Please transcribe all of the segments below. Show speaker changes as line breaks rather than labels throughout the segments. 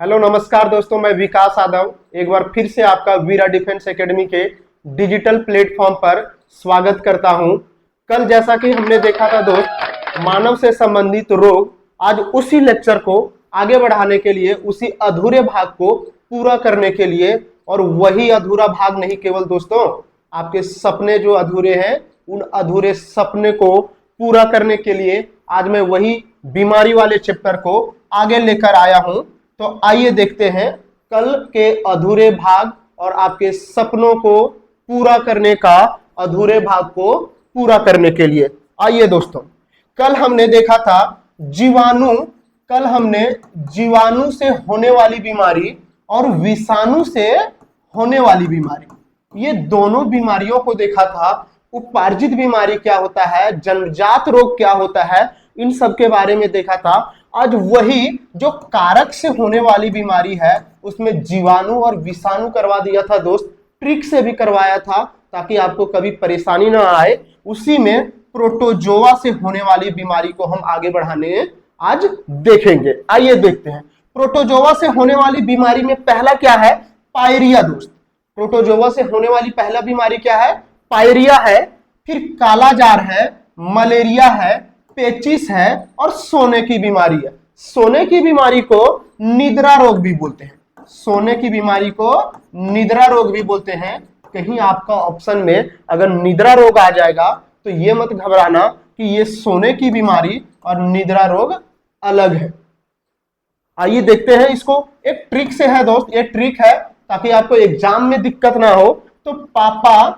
Hello नमस्कार दोस्तों, मैं विकास यादव एक बार फिर से आपका वीरा डिफेंस एकेडमी के डिजिटल प्लेटफॉर्म पर स्वागत करता हूं। कल जैसा कि हमने देखा था दोस्त, मानव से संबंधित रोग, आज उसी लेक्चर को आगे बढ़ाने के लिए, उसी अधूरे भाग को पूरा करने के लिए, और वही अधूरा भाग नहीं केवल दोस्तों, आपके सपने जो अधूरे हैं उन अधूरे सपने को पूरा करने के लिए आज मैं वही बीमारी वाले चैप्टर को आगे लेकर आया हूं। तो आइए देखते हैं कल के अधूरे भाग और आपके सपनों को पूरा करने का अधूरे भाग को पूरा करने के लिए। आइए दोस्तों, कल हमने देखा था जीवाणु, कल हमने जीवाणु से होने वाली बीमारी और विषाणु से होने वाली बीमारी, ये दोनों बीमारियों को देखा था। उपार्जित बीमारी क्या होता है, जन्मजात रोग क्या होता है, इन सब के बारे में देखा था। आज वही जो कारक से होने वाली बीमारी है उसमें जीवाणु और विषाणु करवा दिया था दोस्त, ट्रिक से भी करवाया था ताकि आपको कभी परेशानी ना आए। उसी में प्रोटोजोआ से होने वाली बीमारी को हम आगे बढ़ाने आज देखेंगे। आइए देखते हैं प्रोटोजोआ से होने वाली बीमारी में पहला क्या है, पायरिया दोस्त। प्रोटोजोआ से होने वाली पहला बीमारी क्या है, पायरिया है। फिर कालाजार है, मलेरिया है, पेचिस है और सोने की बीमारी है। सोने की बीमारी को निद्रा रोग भी बोलते हैं, सोने की बीमारी को निद्रा रोग भी बोलते हैं। कहीं आपका ऑप्शन में अगर निद्रा रोग आ जाएगा तो ये मत घबराना कि ये सोने की बीमारी और निद्रा रोग अलग है। आइए देखते हैं इसको, एक ट्रिक से है दोस्त, ये ट्रिक है ताकि आपको एग्जाम में दिक्कत ना हो। तो पापा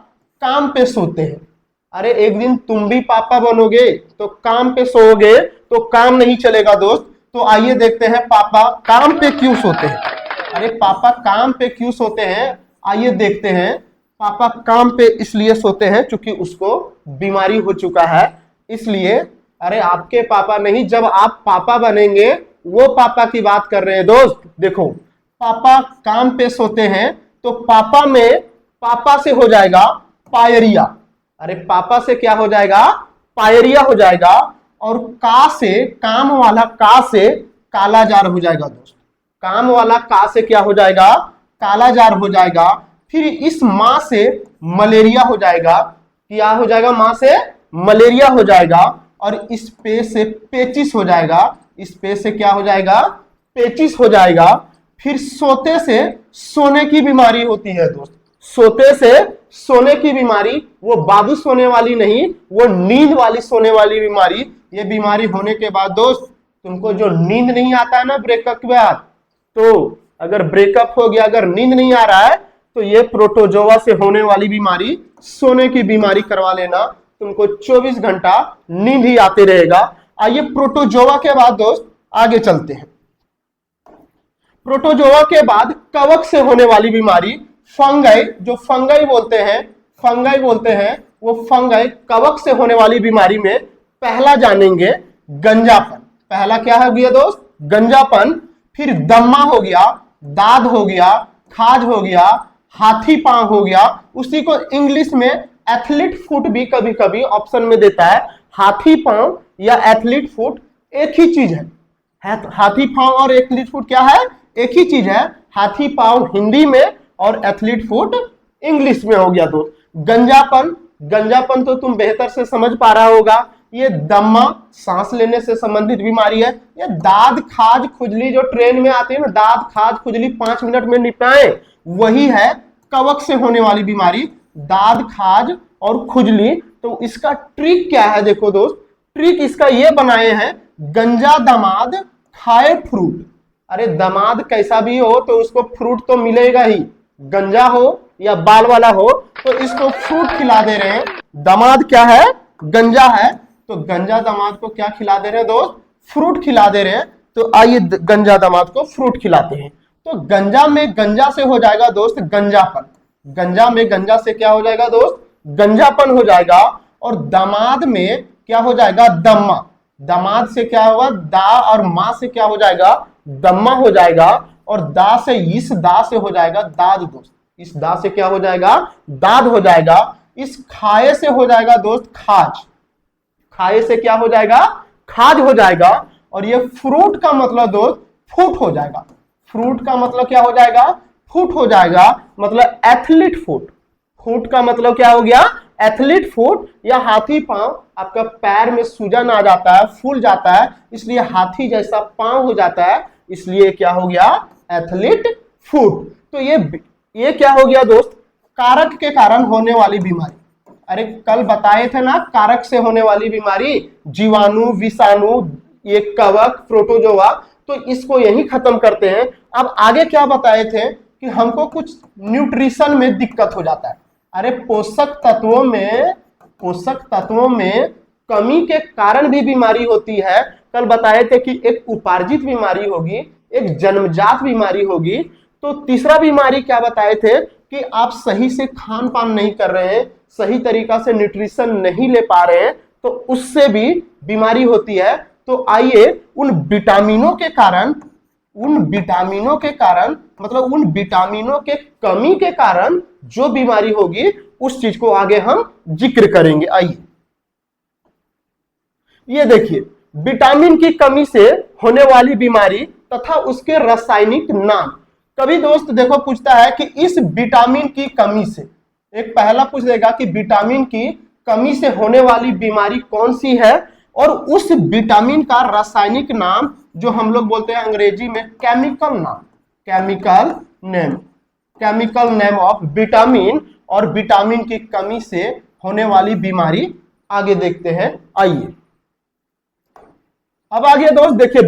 काम पे सोते हैं, अरे एक दिन तुम भी पापा बनोगे तो काम पे सोओगे तो काम नहीं चलेगा दोस्त। तो आइए देखते हैं पापा काम पे क्यों सोते हैं। अरे पापा काम पे क्यों सोते हैं, आइए देखते हैं। पापा काम पे इसलिए सोते हैं क्योंकि उसको बीमारी हो चुका है, इसलिए। अरे आपके पापा नहीं, जब आप पापा बनेंगे वो पापा की बात कर रहे हैं दोस्त। देखो, पापा काम पे सोते हैं तो पापा में पापा से हो जाएगा पायरिया। अरे पापा से क्या हो जाएगा, पायरिया हो जाएगा। और का से, काम वाला का से कालाजार हो जाएगा दोस्त। काम वाला का से क्या हो जाएगा, कालाजार हो जाएगा। फिर इस मां से मलेरिया हो जाएगा, क्या हो जाएगा, मां से मलेरिया हो जाएगा। और इस पे से पेचिस हो जाएगा, इस पे से क्या हो जाएगा, पेचिस हो जाएगा। फिर सोते से सोने की बीमारी होती है दोस्त। सोते से सोने की बीमारी, वो बाबू सोने वाली नहीं, वो नींद वाली सोने वाली बीमारी। ये बीमारी होने के बाद दोस्त तुमको जो नींद नहीं आता है ना ब्रेकअप के बाद, तो अगर ब्रेकअप हो गया, अगर नींद नहीं आ रहा है तो ये प्रोटोजोआ से होने वाली बीमारी, सोने की बीमारी करवा लेना, तुमको 24 घंटा नींद ही आते रहेगा। आइए प्रोटोजोआ के बाद दोस्त आगे चलते हैं। प्रोटोजोआ के बाद कवक से होने वाली बीमारी, फंगाई, जो फंगाई बोलते हैं, फंगाई बोलते हैं, वो फंगाई कवक से होने वाली बीमारी में पहला जानेंगे गंजापन। पहला क्या हो गया दोस्त, गंजापन। फिर दम्मा हो गया, दाद हो गया, खाज हो गया, हाथी पांव हो गया। उसी को इंग्लिश में एथलीट फुट भी कभी कभी ऑप्शन में देता है। हाथी पांव या एथलीट फुट एक ही चीज है। हाथी पांव और एथलीट फुट क्या है, एक ही चीज है। हाथी पांव हिंदी में और एथलीट फुट इंग्लिश में हो गया दोस्त। गंजापन, गंजापन तो तुम बेहतर से समझ पा रहा होगा, ये दम्मा, सांस लेने से संबंधित बीमारी है। ये दाद खाज खुजली जो ट्रेन में आती है ना, दाद खाज खुजली 5 मिनट में निपटाए, वही है कवक से होने वाली बीमारी, दाद खाज और खुजली। तो इसका ट्रिक क्या है, देखो दोस्त, ट्रिक इसका ये बनाए हैं, गंजा दामाद खाए फ्रूट। अरे दामाद कैसा भी हो तो उसको फ्रूट तो मिलेगा ही, गंजा हो या बाल वाला हो तो इसको फ्रूट खिला दे रहे हैं। दामाद क्या है, गंजा है, तो गंजा दामाद को क्या खिला दे रहे हैं दोस्त, फ्रूट खिला दे रहे हैं। तो आइए गंजा दामाद को फ्रूट खिलाते हैं। तो गंजा में गंजा से हो जाएगा दोस्त गंजापन, गंजा में गंजा से क्या हो जाएगा दोस्त, गंजापन हो जाएगा। और दामाद में क्या हो जाएगा, दम्मा। दामाद से क्या होगा, दा और मां से क्या हो जाएगा, दम्मा हो जाएगा। और दा से, इस दा से हो जाएगा दाद दोस्त, इस दा से क्या हो जाएगा, दाद हो जाएगा। इस खाए से हो जाएगा दोस्त खाज, खाए से क्या हो जाएगा, खाज हो जाएगा। और ये फ्रूट का मतलब दोस्त फूट हो जाएगा, फ्रूट का मतलब क्या हो जाएगा, फुट हो जाएगा, मतलब एथलीट फुट। फुट का मतलब क्या हो गया, एथलीट फुट, या हाथी पांव, आपका पैर में सूजन आ जाता है, फूल जाता है, इसलिए हाथी जैसा पांव हो जाता है, इसलिए क्या हो गया, एथलीट फुट। तो ये क्या हो गया दोस्त, कारक के कारण होने वाली बीमारी। अरे कल बताए थे ना, कारक से होने वाली बीमारी, जीवाणु, विषाणु, ये कवक, प्रोटोजोआ, तो इसको यही खत्म करते हैं। अब आगे क्या बताए थे कि हमको कुछ न्यूट्रिशन में दिक्कत हो जाता है। अरे पोषक तत्वों में कमी के कारण भी बीमारी होती है। कल बताए थे कि एक उपार्जित बीमारी होगी, एक जन्मजात बीमारी होगी, तो तीसरा बीमारी क्या बताए थे कि आप सही से खान पान नहीं कर रहे हैं, सही तरीका से न्यूट्रिशन नहीं ले पा रहे हैं, तो उससे भी बीमारी होती है। तो आइए उन विटामिनों के कारण मतलब उन विटामिनों के कमी के कारण जो बीमारी होगी उस चीज को आगे हम जिक्र करेंगे। आइए ये देखिए, विटामिन की कमी से होने वाली बीमारी तथा उसके रासायनिक नाम। कभी दोस्त देखो पूछता है कि इस विटामिन की कमी से, एक पहला पूछ देगा कि विटामिन की कमी से होने वाली बीमारी कौन सी है, और उस विटामिन का रासायनिक नाम जो हम लोग बोलते हैं अंग्रेजी में केमिकल नाम, केमिकल नेम ऑफ विटामिन, और विटामिन की कमी से होने वाली बीमारी आगे देखते हैं। आइए अब आगे दोस्त देखिए,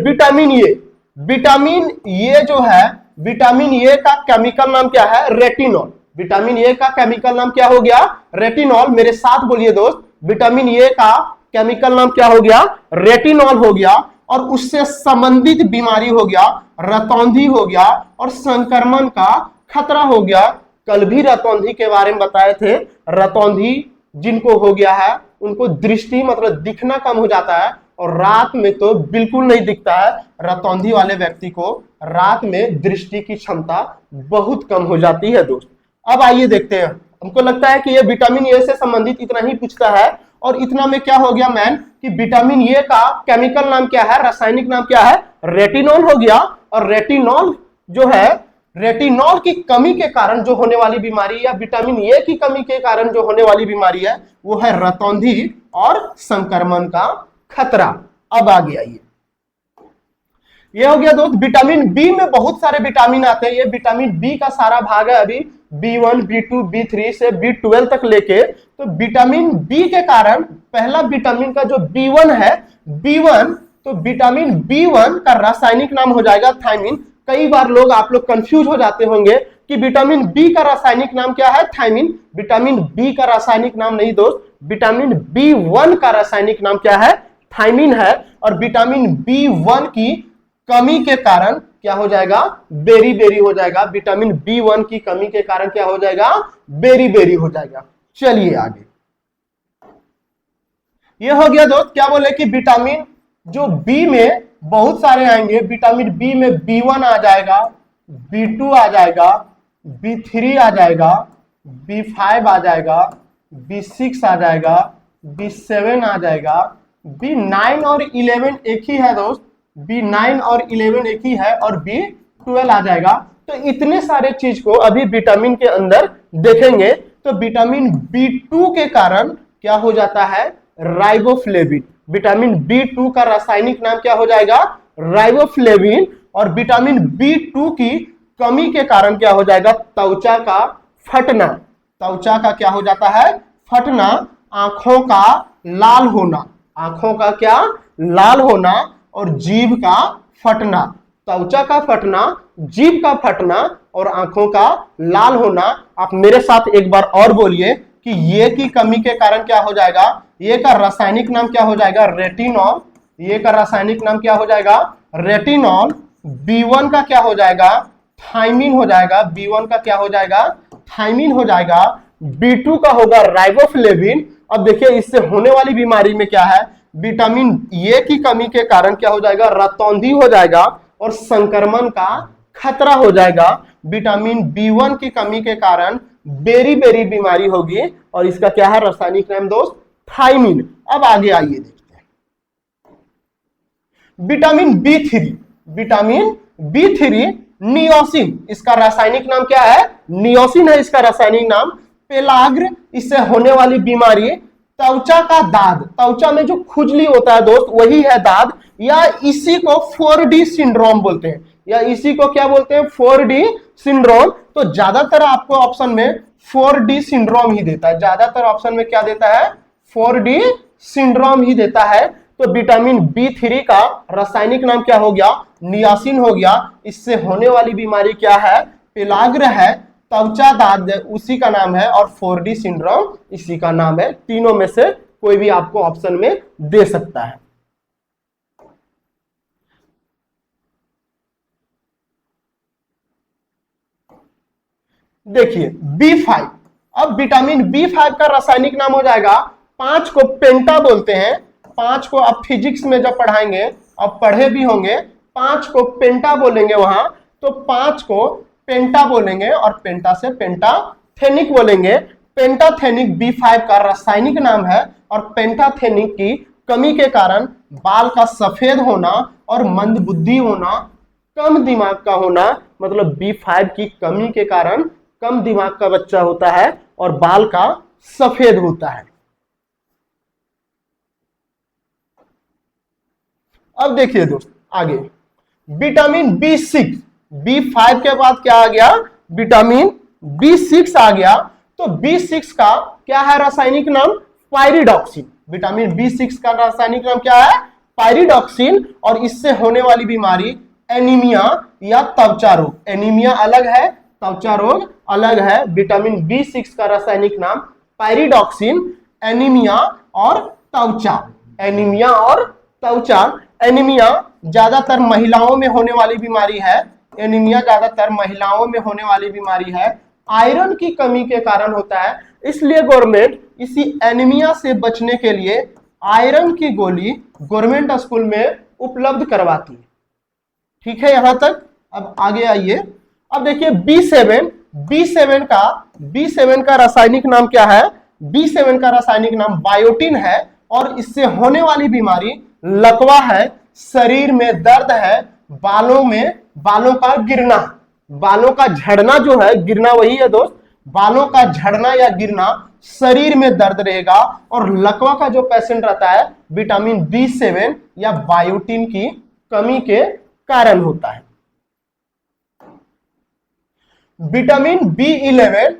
विटामिन ए जो है, विटामिन ए का केमिकल नाम क्या है, रेटिनॉल। विटामिन ए का केमिकल नाम क्या हो गया, रेटिनॉल। मेरे साथ बोलिए दोस्त, विटामिन ए का केमिकल नाम क्या हो गया, रेटिनॉल हो गया, और उससे संबंधित बीमारी हो गया रतौंधी हो गया, और संक्रमण का खतरा हो गया। कल भी रतौंधी के बारे में बताए थे। रतौंधी जिनको हो गया है उनको दृष्टि मतलब दिखना कम हो जाता है, और रात में तो बिल्कुल नहीं दिखता है। रतौंधी वाले व्यक्ति को रात में दृष्टि की क्षमता बहुत कम हो जाती है दोस्त। अब आइए देखते हैं, हमको लगता है कि ये विटामिन ए से संबंधित इतना ही पूछता है, और इतना में क्या हो गया मैन कि विटामिन ए का केमिकल नाम क्या है, रासायनिक नाम क्या है, रेटिनॉल हो गया। और रेटिनॉल जो है, रेटिनॉल की कमी के कारण जो होने वाली बीमारी, या विटामिन ए की कमी के कारण जो होने वाली बीमारी है, वो है रतौंधी और संक्रमण का खतरा। अब आगे आइए, ये हो गया दोस्त विटामिन बी में बहुत सारे विटामिन आते हैं। ये विटामिन बी का सारा भाग है अभी, B1, B2, B3 से B12 तक लेके। तो विटामिन बी के कारण पहला विटामिन का जो B1 है, B1, तो विटामिन B1 का रासायनिक नाम हो जाएगा थायमिन। कई बार आप लोग कंफ्यूज हो जाते होंगे कि विटामिन बी का रासायनिक नाम क्या है, थायमिन। विटामिन बी का रासायनिक नाम नहीं दोस्त, विटामिन B1 का रासायनिक नाम क्या है, थायमिन है। और विटामिन B1 की कमी के कारण क्या हो जाएगा, बेरी हो जाएगा। विटामिन B1 की कमी के कारण क्या हो जाएगा, बेरी हो जाएगा। चलिए आगे, ये हो गया दोस्त, क्या बोले कि विटामिन जो बी में बहुत सारे आएंगे। विटामिन बी में B1 आ जाएगा, B2 आ जाएगा, B3 आ जाएगा, B5 आ जाएगा, B6 आ जाएगा, B7 आ जाएगा, B9 और 11 एक ही है दोस्त, B9 और 11 एक ही है, और B12 आ जाएगा। तो इतने सारे चीज को अभी विटामिन के अंदर देखेंगे। तो विटामिन B2 के कारण क्या हो जाता है, राइबोफ्लेविन। विटामिन B2 का रासायनिक नाम क्या हो जाएगा, राइबोफ्लेविन। और विटामिन B2 की कमी के कारण क्या हो जाएगा, त्वचा का फटना। त्वचा का क्या हो जाता है, फटना। आंखों का लाल होना, आंखों का क्या, लाल होना। और जीभ का फटना। त्वचा का फटना, जीभ का फटना और आंखों का लाल होना। आप मेरे साथ एक बार और बोलिए कि ये की कमी के कारण क्या हो जाएगा, ये का रासायनिक नाम क्या हो जाएगा, रेटिनॉल। ये का रासायनिक नाम क्या हो जाएगा, रेटिनॉल। B1 का क्या हो जाएगा, थायमिन हो जाएगा। B1 का क्या हो जाएगा, थायमिन हो जाएगा। B2 का होगा राइबोफ्लेविन। अब देखिए इससे होने वाली बीमारी में क्या है, विटामिन ए की कमी के कारण क्या हो जाएगा, रतौंधी हो जाएगा और संक्रमण का खतरा हो जाएगा। विटामिन B1 की कमी के कारण बेरी बीमारी होगी, और इसका क्या है रासायनिक नाम दोस्त, थायमिन। अब आगे आइए देखते हैं, विटामिन B3। विटामिन B3 नियोसिन, इसका रासायनिक नाम क्या है? नियोसिन है इसका रासायनिक नाम। पेलाग्र, इससे होने वाली बीमारी त्वचा का दाद, त्वचा में जो खुजली होता है दोस्त वही है दाद, या इसी को 4D सिंड्रोम बोलते हैं, या इसी को क्या बोलते हैं? 4D syndrome. तो ज्यादातर आपको ऑप्शन में 4D सिंड्रोम ही देता है, ज्यादातर ऑप्शन में क्या देता है? 4D सिंड्रोम ही देता है। तो विटामिन B3 का रासायनिक नाम क्या हो गया? नियासिन हो गया। इससे होने वाली बीमारी क्या है? पेलाग्र है, त्वचा दाद उसी का नाम है, और 4D सिंड्रोम इसी का नाम है। तीनों में से कोई भी आपको ऑप्शन में दे सकता है। देखिए B5, अब विटामिन B5 का रासायनिक नाम हो जाएगा, 5 को पेंटा बोलते हैं। 5 को आप फिजिक्स में जब पढ़ाएंगे, अब पढ़े भी होंगे, 5 को पेंटा बोलेंगे वहां, तो 5 को पेंटा बोलेंगे और पेंटा से पेंटाथेनिक बोलेंगे। पेंटाथेनिक B5 का रासायनिक नाम है, और पेंटाथेनिक की कमी के कारण बाल का सफेद होना और मंदबुद्धि होना, कम दिमाग का होना, मतलब B5 की कमी के कारण कम दिमाग का बच्चा होता है और बाल का सफेद होता है। अब देखिए दोस्त आगे, विटामिन B6, B5 के बाद क्या आ गया? विटामिन B6 आ गया। तो B6 का क्या है रासायनिक नाम? पायरिडॉक्सिन। विटामिन B6 का रासायनिक नाम क्या है? पायरिडॉक्सिन। और इससे होने वाली बीमारी एनीमिया या त्वचा रोग, एनीमिया अलग है, त्वचा रोग अलग है। विटामिन B6 का रासायनिक नाम पायरिडॉक्सिन। एनीमिया और त्वचा, एनीमिया और त्वचा। एनीमिया ज्यादातर महिलाओं में होने वाली बीमारी है, एनीमिया ज्यादातर महिलाओं में होने वाली बीमारी है, आयरन की कमी के कारण होता है। इसलिए गवर्नमेंट इसी एनीमिया से बचने के लिए आयरन की गोली गवर्नमेंट स्कूल में उपलब्ध करवाती है। ठीक है यहां तक। अब आगे आइए, अब देखिए B7 का रासायनिक नाम क्या है? B7 का रासायनिक नाम बायोटिन है, और इससे होने वाली बीमारी लकवा है, शरीर में दर्द है, बालों का गिरना, बालों का झड़ना जो है, गिरना वही है दोस्त, बालों का झड़ना या गिरना, शरीर में दर्द रहेगा। और लकवा का जो पेशेंट रहता है विटामिन B7 या बायोटिन की कमी के कारण होता है। विटामिन B11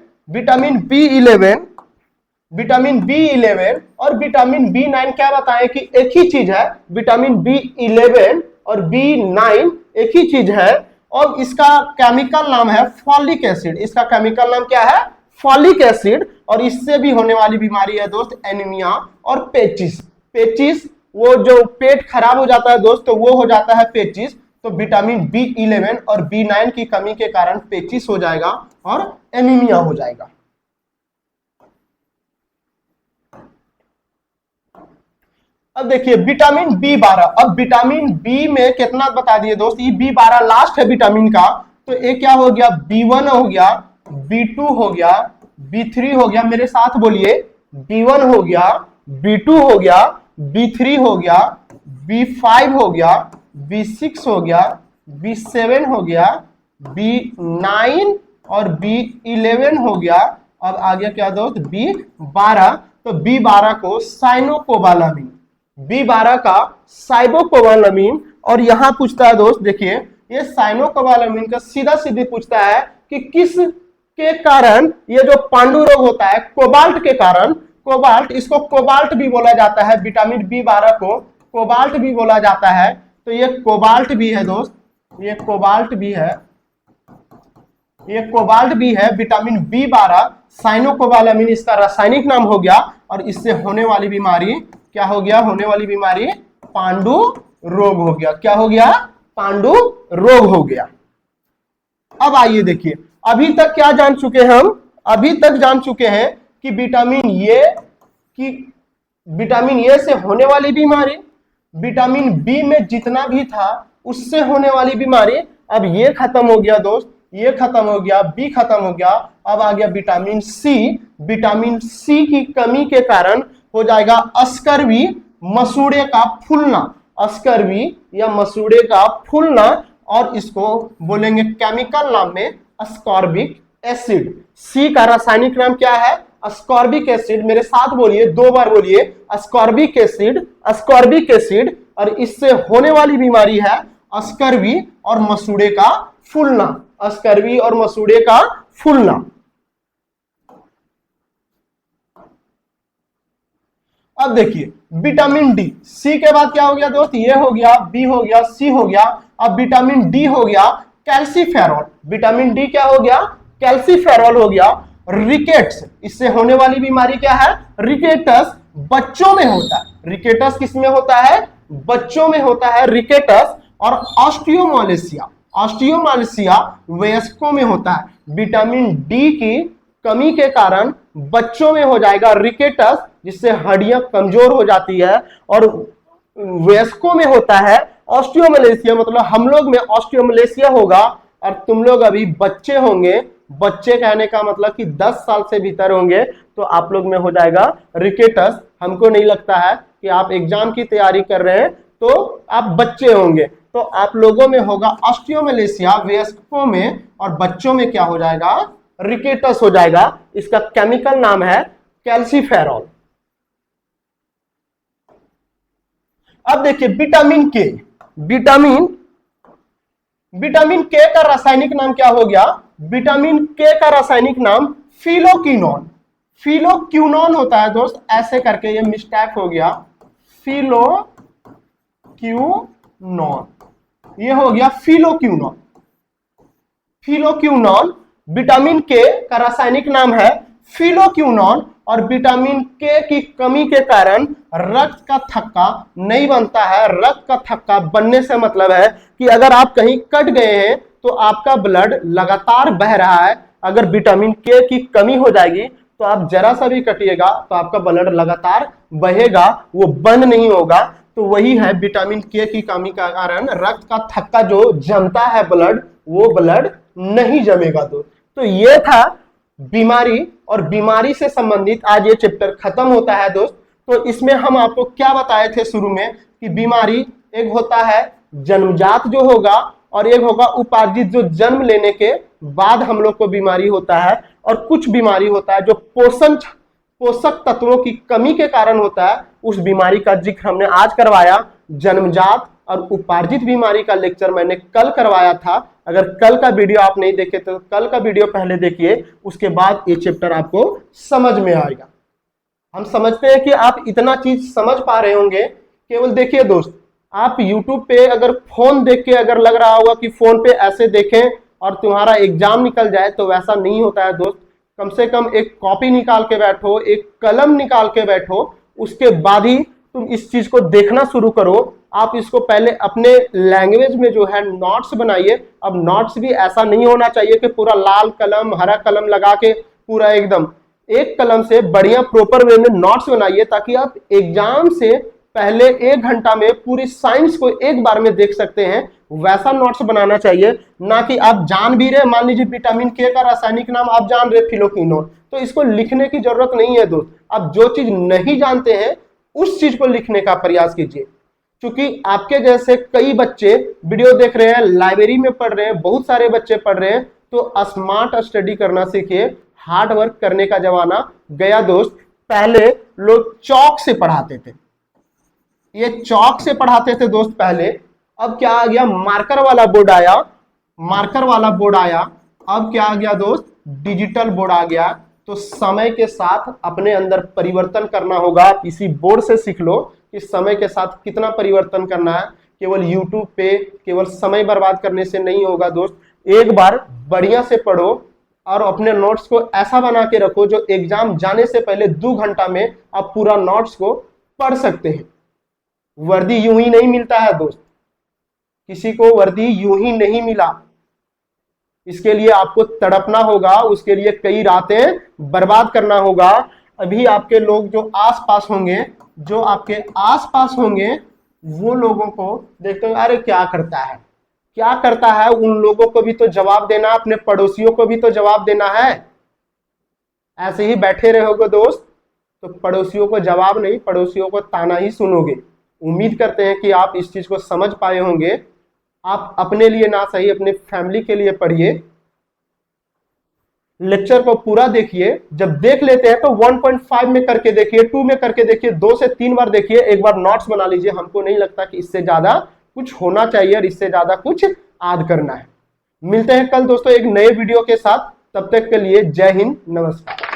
और विटामिन B9 क्या बताएं कि एक ही चीज है। विटामिन B11 और B9 एक ही चीज है, और इसका केमिकल नाम है फॉलिक एसिड। इसका केमिकल नाम क्या है? Folic acid. और इससे भी होने वाली बीमारी है दोस्त एनीमिया और पेचिस। पेचिस, वो जो पेट खराब हो जाता है दोस्त, तो वो हो जाता है पेचिस। तो विटामिन B11 और B9 की कमी के कारण पेचिस हो जाएगा और एनीमिया हो जाएगा। अब देखिए विटामिन B12, अब विटामिन B में कितना बता दिए दोस्त, ये B12 लास्ट है विटामिन का। तो ये क्या हो गया? B1 हो गया, B2 हो गया, B3 हो गया, मेरे साथ बोलिए, B1 हो गया, B2 हो गया, B3 हो गया, B5 हो गया, B6 हो गया, B7 हो गया, B9 और B11 हो गया। अब आ गया क्या दोस्त? B12। तो B12 को साइनोकोबालामिन, B12 का साइबोकोबालामिन। और यहां पूछता है दोस्त, देखिए ये साइनोकोबालामिन का सीधा सीधी पूछता है कि किस के कारण ये जो पांडु रोग होता है, कोबाल्ट के कारण, कोबाल्ट, इसको कोबाल्ट भी बोला जाता है, विटामिन B12 को कोबाल्ट भी बोला जाता है। तो ये कोबाल्ट भी है दोस्त, ये कोबाल्ट भी है, ये कोबाल्ट भी है। विटामिन B12 साइनोकोबालामिन इसका रासायनिक नाम हो गया, और इससे होने वाली बीमारी क्या हो गया? होने वाली बीमारी पांडु रोग हो गया। क्या हो गया? पांडु रोग हो गया। अब आइए देखिए, अभी तक क्या जान चुके हैं हम? अभी तक जान चुके हैं कि विटामिन ए से होने वाली बीमारी, विटामिन बी में जितना भी था उससे होने वाली बीमारी। अब ये खत्म हो गया दोस्त, ये खत्म हो गया, बी खत्म हो गया। अब आ गया विटामिन सी। विटामिन सी की कमी के कारण हो जाएगा अस्कर्वी, मसूड़े का फूलना, अस्कर्वी या मसूड़े का फूलना। और इसको बोलेंगे केमिकल नाम में अस्कॉर्बिक एसिड। सी का रासायनिक नाम क्या है? Ascorbic acid. मेरे साथ बोलिए, 2 बार बोलिए, अस्कॉर्बिक एसिड, अस्कॉर्बिक एसिड। और इससे होने वाली बीमारी है अस्कर्वी और मसूड़े का फूलना, अस्कर्वी और मसूड़े का फूलना। अब देखिए विटामिन डी, सी के बाद क्या हो गया दोस्त? ये हो गया, बी हो गया, सी हो गया, अब विटामिन डी हो गया कैल्सीफेरॉल। विटामिन डी क्या हो गया? कैल्सीफेरॉल हो गया। रिकेट्स, इससे होने वाली बीमारी क्या है? रिकेटस, बच्चों में होता है। रिकेटस किस में होता है? बच्चों में होता है रिकेटस। और ऑस्टियोमालेशिया, ऑस्टियोमालेशिया वयस्कों में होता है। विटामिन डी की कमी के कारण बच्चों में हो जाएगा रिकेटस, जिससे हड्डियां कमजोर हो जाती है। और वयस्कों में होता है ऑस्टियोमालेशिया, मतलब हम लोग में ऑस्टियोमालेशिया होगा और तुम लोग अभी बच्चे होंगे। बच्चे कहने का मतलब कि 10 साल से भीतर होंगे तो आप लोग में हो जाएगा रिकेटस। हमको नहीं लगता है कि आप एग्जाम की तैयारी कर रहे हैं तो आप बच्चे होंगे, तो आप लोगों में होगा ऑस्टियोमालेशिया वयस्कों में, और बच्चों में क्या हो जाएगा? रिकेटस हो जाएगा। इसका केमिकल नाम है कैल्सीफेरॉल। अब देखिए विटामिन के, विटामिन के का रासायनिक नाम क्या हो गया? विटामिन के का रासायनिक नाम फिलोक्विनोन। फिलोक्विनोन होता है दोस्त, ऐसे करके ये मिस्टेक हो गया, फिलोक्विनोन, ये हो गया फिलोक्विनोन। फिलोक्विनोन, विटामिन के का रासायनिक नाम है फिलोक्विनोन। और विटामिन के की कमी के कारण रक्त का थक्का नहीं बनता है। रक्त का थक्का बनने से मतलब है कि अगर आप कहीं कट गए हैं तो आपका ब्लड लगातार बह रहा है। अगर विटामिन के की कमी हो जाएगी तो आप जरा सा भी कटिएगा तो आपका ब्लड लगातार बहेगा, वो बंद नहीं होगा। तो वही है, विटामिन के की कमी का कारण रक्त का थक्का जो जमता है ब्लड, वो ब्लड नहीं जमेगा दोस्त। तो ये था बीमारी, और बीमारी से संबंधित आज ये चैप्टर खत्म होता है दोस्त। तो इसमें हम आपको क्या बताए थे शुरू में कि बीमारी एक होता है जन्मजात जो होगा, और एक होगा उपार्जित जो जन्म लेने के बाद हम लोग को बीमारी होता है, और कुछ बीमारी होता है जो पोषक तत्वों की कमी के कारण होता है। उस बीमारी का जिक्र हमने आज करवाया। जन्मजात और उपार्जित बीमारी का लेक्चर मैंने कल करवाया था। अगर कल का वीडियो आप नहीं देखे तो कल का वीडियो पहले देखिए, उसके बाद ये चैप्टर आपको समझ में आएगा। हम समझते हैं कि आप इतना चीज समझ पा रहे होंगे। केवल देखिए दोस्त, आप YouTube पे अगर फोन देख के अगर लग रहा होगा कि फोन पे ऐसे देखें और तुम्हारा एग्जाम निकल जाए, तो वैसा नहीं होता है दोस्त। कम से कम एक कॉपी निकाल के बैठो, एक कलम निकाल के बैठो, उसके बाद ही तुम इस चीज को देखना शुरू करो। आप इसको पहले अपने लैंग्वेज में जो है नोट्स बनाइए। अब नोट्स भी ऐसा नहीं होना चाहिए कि पूरा लाल कलम हरा कलम लगा के पूरा एकदम, एक कलम से बढ़िया प्रॉपर वे में नोट्स बनाइए, ताकि आप एग्जाम से पहले 1 घंटा में पूरी साइंस को एक बार में देख सकते हैं। वैसा नोट्स बनाना चाहिए, ना कि आप जान भी रहे, मान लीजिए विटामिन के का रासायनिक नाम आप जान रहे फिलोक्विनोन, तो इसको लिखने की जरूरत नहीं है दोस्त। आप जो चीज नहीं जानते हैं उस चीज को लिखने का प्रयास कीजिए। क्योंकि आपके जैसे कई बच्चे वीडियो देख रहे हैं, लाइब्रेरी में पढ़ रहे हैं, बहुत सारे बच्चे पढ़ रहे हैं, तो स्मार्ट स्टडी करना सीखिए। हार्ड वर्क करने का जमाना गया दोस्त। पहले लोग चौक से पढ़ाते थे, ये चौक से पढ़ाते थे दोस्त पहले। अब क्या आ गया? मार्कर वाला बोर्ड आया, मार्कर वाला बोर्ड आया। अब क्या आ गया दोस्त? डिजिटल बोर्ड आ गया। तो समय के साथ अपने अंदर परिवर्तन करना होगा। आप इसी बोर्ड से सीख लो कि समय के साथ कितना परिवर्तन करना है। केवल YouTube पे केवल समय बर्बाद करने से नहीं होगा दोस्त। एक बार बढ़िया से पढ़ो और अपने नोट्स को ऐसा बना के रखो जो एग्जाम जाने से पहले 2 घंटा में आप पूरा नोट्स को पढ़ सकते हैं। वर्दी यूं ही नहीं मिलता है दोस्त, किसी को वर्दी यूं ही नहीं मिला। इसके लिए आपको तड़पना होगा, उसके लिए कई रातें बर्बाद करना होगा। अभी आपके लोग जो आसपास होंगे, जो आपके आसपास होंगे, वो लोगों को देखते हैं, अरे क्या करता है, क्या करता है। उन लोगों को भी तो जवाब देना, अपने पड़ोसियों को भी तो जवाब देना है। ऐसे ही बैठे रहोगे दोस्त तो पड़ोसियों को जवाब नहीं, पड़ोसियों को ताना ही सुनोगे। उम्मीद करते हैं कि आप इस चीज को समझ पाए होंगे। आप अपने लिए ना सही अपने फैमिली के लिए पढ़िए। लेक्चर को पूरा देखिए, जब देख लेते हैं तो 1.5 में करके देखिए, 2 में करके देखिए, 2 से 3 बार देखिए, एक बार नोट्स बना लीजिए। हमको नहीं लगता कि इससे ज्यादा कुछ होना चाहिए और इससे ज्यादा कुछ याद करना है। मिलते हैं कल दोस्तों एक नए वीडियो के साथ, तब तक के लिए जय हिंद, नमस्कार।